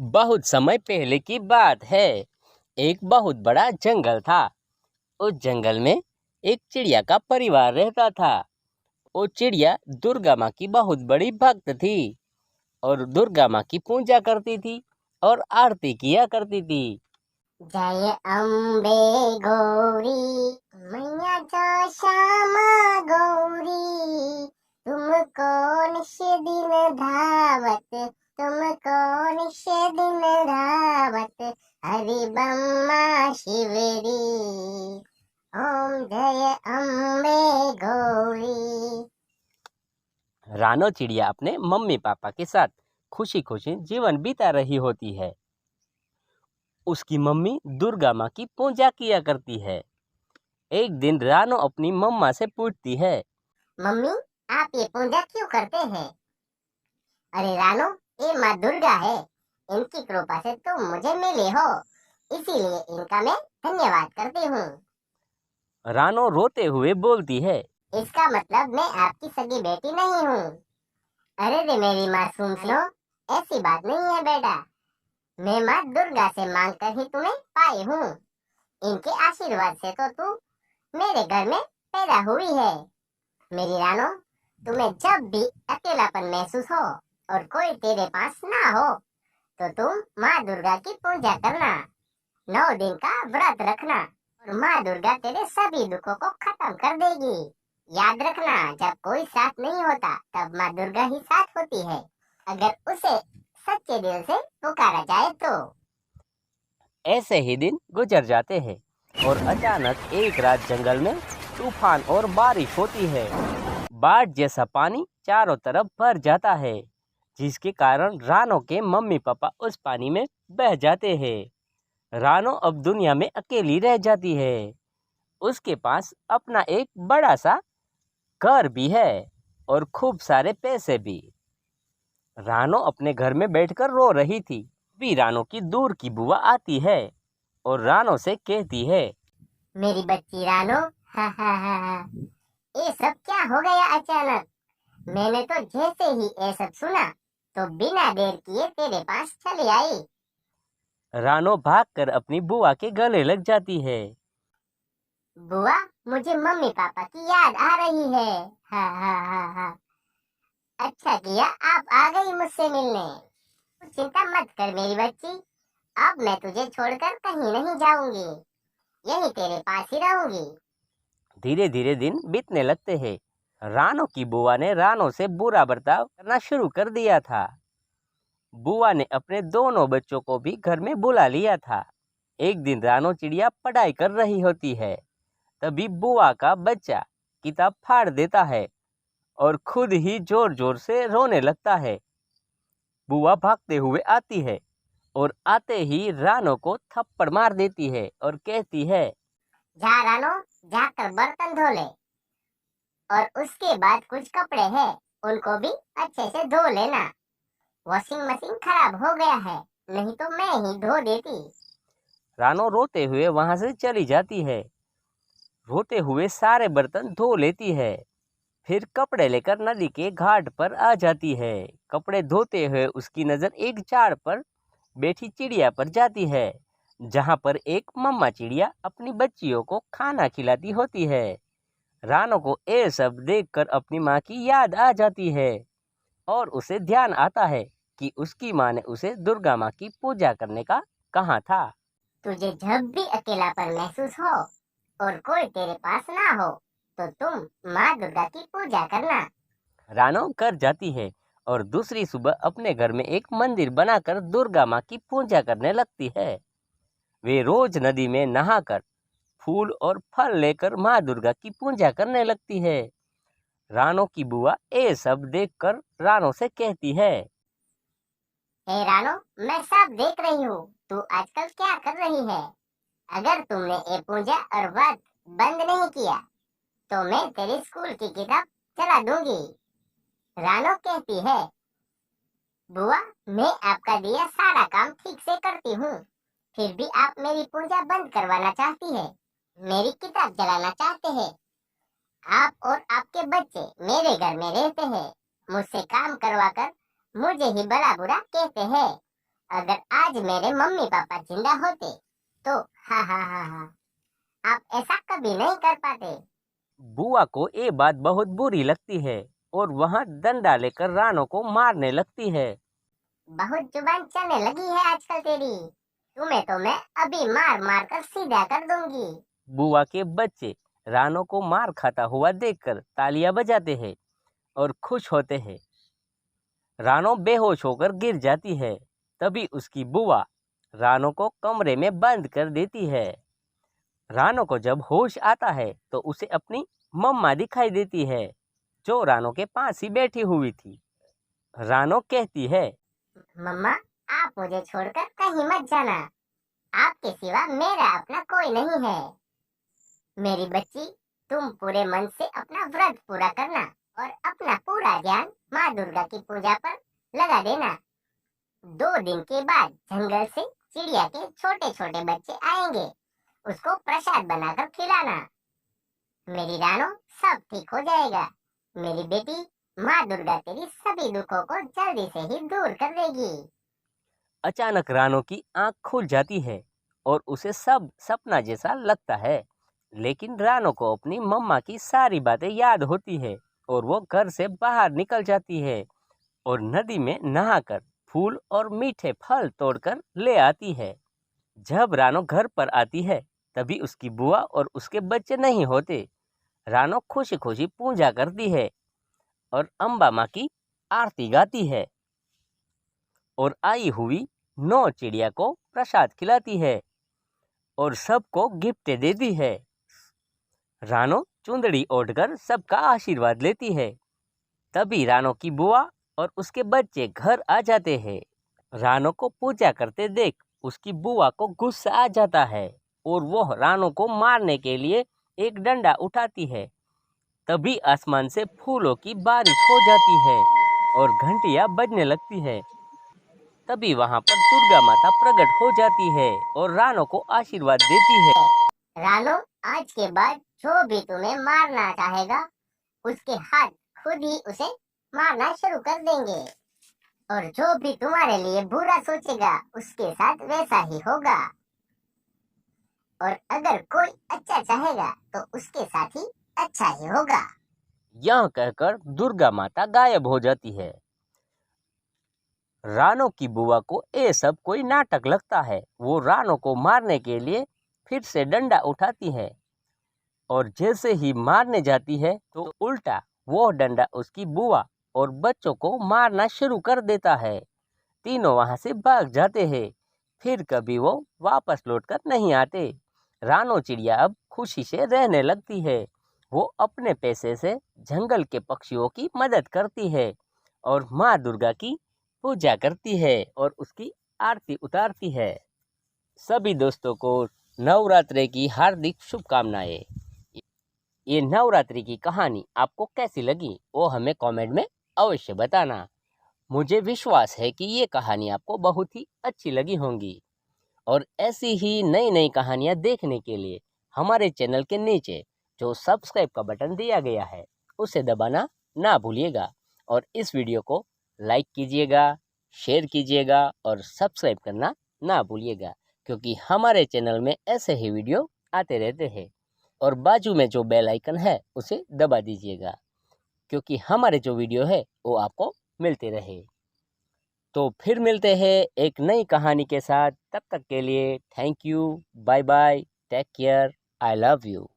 बहुत समय पहले की बात है। एक बहुत बड़ा जंगल था। उस जंगल में एक चिड़िया का परिवार रहता था। वो चिड़िया दुर्गा माँ की बहुत बड़ी भक्त थी और दुर्गा माँ की पूजा करती थी और आरती किया करती थी। जय अम्बे गौरी मैया जो श्यामा गौरी तुमको निश दिन धावत हरि ब्रह्मा शिवरी ओम जय अम्बे गौरी। रानो चिड़िया अपने मम्मी पापा के साथ खुशी खुशी जीवन बिता रही होती है। उसकी मम्मी दुर्गा माँ की पूजा किया करती है। एक दिन रानो अपनी मम्मा से पूछती है, मम्मी आप ये पूजा क्यों करते हैं? अरे रानो, ये माँ दुर्गा है, इनकी कृपा से तुम मुझे मिले हो, इसीलिए इनका मैं धन्यवाद करती हूँ। रानो रोते हुए बोलती है, इसका मतलब मैं आपकी सगी बेटी नहीं हूँ। अरे रे मेरी मासूम सुनो, ऐसी बात नहीं है बेटा, मैं माँ दुर्गा से मांग कर ही तुम्हें पाई हूँ। इनके आशीर्वाद से तो तू मेरे घर में पैदा हुई है। मेरी रानो, तुम्हें जब भी अकेलापन महसूस हो और कोई तेरे पास ना हो तो तुम माँ दुर्गा की पूजा करना, 9 दिन का व्रत रखना और माँ दुर्गा तेरे सभी दुखों को खत्म कर देगी। याद रखना, जब कोई साथ नहीं होता तब माँ दुर्गा ही साथ होती है, अगर उसे सच्चे दिल से पुकारा जाए तो। ऐसे ही दिन गुजर जाते हैं और अचानक एक रात जंगल में तूफान और बारिश होती है। बाढ़ जैसा पानी चारों तरफ भर जाता है, जिसके कारण रानो के मम्मी पापा उस पानी में बह जाते हैं। रानो अब दुनिया में अकेली रह जाती है। उसके पास अपना एक बड़ा सा घर भी है और खूब सारे पैसे भी। रानो अपने घर में बैठकर रो रही थी। भी रानो की दूर की बुआ आती है और रानो से कहती है, मेरी बच्ची रानो, हा हा हा हा, ये सब क्या हो गया अचानक? मैंने तो जैसे ही ये सब सुना तो बिना देर किए तेरे पास चली आई। रानो भागकर अपनी बुआ के गले लग जाती है। बुआ, मुझे मम्मी पापा की याद आ रही है। हा हा हा हा, अच्छा किया आप आ गई मुझसे मिलने। चिंता मत कर मेरी बच्ची, अब मैं तुझे छोड़कर कहीं नहीं जाऊंगी, यही तेरे पास ही रहूंगी। धीरे धीरे दिन बीतने लगते हैं। रानो की बुआ ने रानो से बुरा बर्ताव करना शुरू कर दिया था। बुआ ने अपने दोनों बच्चों को भी घर में बुला लिया था। एक दिन रानो चिड़िया पढ़ाई कर रही होती है। तभी बुआ का बच्चा किताब फाड़ देता है और खुद ही जोर जोर से रोने लगता है। बुआ भागते हुए आती है और आते ही रानो को थप्पड़ मार देती है और कहती है, जा रानो, जाकर बर्तन धो ले और उसके बाद कुछ कपड़े हैं, उनको भी अच्छे से धो लेना। वॉशिंग मशीन खराब हो गया है, नहीं तो मैं ही धो देती। रानो रोते हुए वहां से चली जाती है। रोते हुए सारे बर्तन धो लेती है। फिर कपड़े लेकर नदी के घाट पर आ जाती है। कपड़े धोते हुए उसकी नजर एक झाड़ पर बैठी चिड़िया पर जाती है, जहां पर एक मम्मा चिड़िया अपनी बच्चियों को खाना खिलाती होती है। रानो को ये सब देखकर अपनी माँ की याद आ जाती है और उसे ध्यान आता है कि उसकी माँ ने उसे दुर्गा माँ की पूजा करने का कहा था। तुझे जब भी अकेलापन महसूस हो और कोई तेरे पास ना हो तो तुम माँ दुर्गा की पूजा करना। रानो घर जाती है और दूसरी सुबह अपने घर में एक मंदिर बनाकर दुर्गा माँ की पूजा करने लगती है। वे रोज नदी में नहाकर फूल और फल लेकर माँ दुर्गा की पूजा करने लगती है। रानो की बुआ ये सब देखकर रानो से कहती है, हे रानो, मैं सब देख रही हूँ, तू आजकल क्या कर रही है। अगर तुमने ये पूजा और व्रत बंद नहीं किया तो मैं तेरी स्कूल की किताब चला दूंगी। रानो कहती है, बुआ, मैं आपका दिया सारा काम ठीक से करती हूँ, फिर भी आप मेरी पूजा बंद करवाना चाहती है, मेरी किताब जलाना चाहते हैं। आप और आपके बच्चे मेरे घर में रहते हैं, मुझसे काम करवा कर मुझे ही भला बुरा कहते हैं। अगर आज मेरे मम्मी पापा जिंदा होते तो हा हा हा हा, आप ऐसा कभी नहीं कर पाते। बुआ को ये बात बहुत बुरी लगती है और वहाँ डंडा लेकर रानो को मारने लगती है। बहुत जुबान चलने लगी है आजकल तेरी। तुम्हें तो मैं अभी मार मार कर सीधा कर दूंगी। बुआ के बच्चे रानो को मार खाता हुआ देखकर तालियां बजाते हैं और खुश होते हैं। रानो बेहोश होकर गिर जाती है। तभी उसकी बुआ रानो को कमरे में बंद कर देती है। रानो को जब होश आता है तो उसे अपनी मम्मा दिखाई देती है, जो रानो के पास ही बैठी हुई थी। रानो कहती है, मम्मा, आप मुझे छोड़कर कहीं मत जाना। आपके सिवा मेरा अपना कोई नहीं है। मेरी बच्ची, तुम पूरे मन से अपना व्रत पूरा करना और अपना पूरा ध्यान माँ दुर्गा की पूजा पर लगा देना। 2 दिन के बाद जंगल से चिड़िया के छोटे छोटे बच्चे आएंगे। उसको प्रसाद बनाकर खिलाना। मेरी रानो, सब ठीक हो जाएगा। मेरी बेटी, माँ दुर्गा तेरी सभी दुखों को जल्दी से ही दूर कर देगी। अचानक रानो की आंख खुल जाती है और उसे सब सपना जैसा लगता है। लेकिन रानो को अपनी मम्मा की सारी बातें याद होती है और वो घर से बाहर निकल जाती है और नदी में नहाकर फूल और मीठे फल तोड़कर ले आती है। जब रानो घर पर आती है तभी उसकी बुआ और उसके बच्चे नहीं होते। रानो खुशी खुशी पूजा करती है और अम्बा माँ की आरती गाती है और आई हुई 9 चिड़िया को प्रसाद खिलाती है और सबको गिफ्ट देती है। रानो चुंदड़ी ओढ़कर सबका आशीर्वाद लेती है। तभी रानो की बुआ और उसके बच्चे घर आ जाते हैं। रानो को पूजा करते देख उसकी बुआ को गुस्सा आ जाता है और वो रानो को मारने के लिए एक डंडा उठाती है। तभी आसमान से फूलों की बारिश हो जाती है और घंटियां बजने लगती है। तभी वहां पर दुर्गा माता प्रकट हो जाती है और रानो को आशीर्वाद देती है। रानो, आज के बाद जो भी तुम्हें मारना चाहेगा, उसके हाथ खुद ही उसे मारना शुरू कर देंगे। और जो भी तुम्हारे लिए बुरा सोचेगा, उसके साथ वैसा ही होगा। और अगर कोई अच्छा चाहेगा तो उसके साथ ही अच्छा ही होगा। यह कहकर दुर्गा माता गायब हो जाती है। रानो की बुआ को ये सब कोई नाटक लगता है। वो रानो को मारने के लिए फिर से डंडा उठाती है और जैसे ही मारने जाती है तो उल्टा वो डंडा उसकी बुआ और बच्चों को मारना शुरू कर देता है। तीनों वहां से भाग जाते हैं। फिर कभी वो वापस लौटकर नहीं आते। रानो चिड़िया अब खुशी से रहने लगती है। वो अपने पैसे से जंगल के पक्षियों की मदद करती है और माँ दुर्गा की पूजा करती है और उसकी आरती उतारती है। सभी दोस्तों को नवरात्रि की हार्दिक शुभकामनाएं। ये नवरात्रि की कहानी आपको कैसी लगी वो हमें कमेंट में अवश्य बताना। मुझे विश्वास है कि ये कहानी आपको बहुत ही अच्छी लगी होंगी और ऐसी ही नई नई कहानियाँ देखने के लिए हमारे चैनल के नीचे जो सब्सक्राइब का बटन दिया गया है उसे दबाना ना भूलिएगा और इस वीडियो को लाइक कीजिएगा, शेयर कीजिएगा और सब्सक्राइब करना ना भूलिएगा, क्योंकि हमारे चैनल में ऐसे ही वीडियो आते रहते हैं। और बाजू में जो बेल आइकन है उसे दबा दीजिएगा, क्योंकि हमारे जो वीडियो है वो आपको मिलते रहे। तो फिर मिलते हैं एक नई कहानी के साथ। तब तक के लिए thank you, bye bye, take care, I love you.